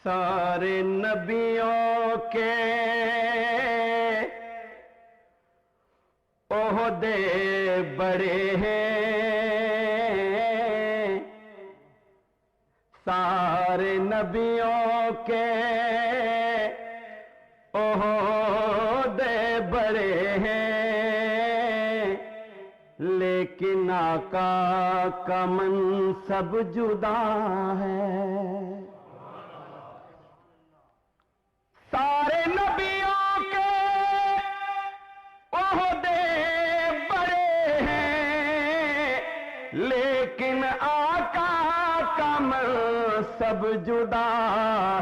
سارے نبیوں کے عہدے بڑے ہیں، سارے نبیوں کے عہدے بڑے ہیں، لیکن آقا کا منصب جدا ہے۔ سارے نبیوں کے عہدے بڑے ہیں، لیکن آقا کا منصب جدا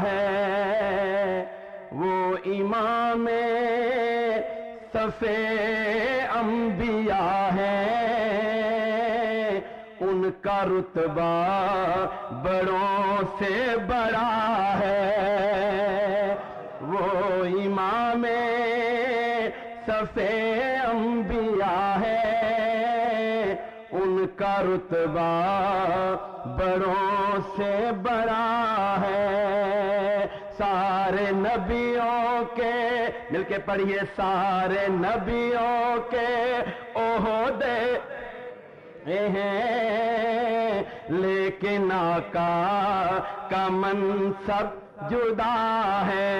ہے۔ وہ امام صف انبیاء ہے، ان کا رتبہ بڑوں سے بڑا ہے۔ وہ امام صف انبیاء ہے، ان کا رتبہ بڑوں سے بڑا ہے۔ سارے نبیوں کے، مل کے پڑھیے، سارے نبیوں کے عہدے ہیں، لیکن آقا کا منصب جدا ہے۔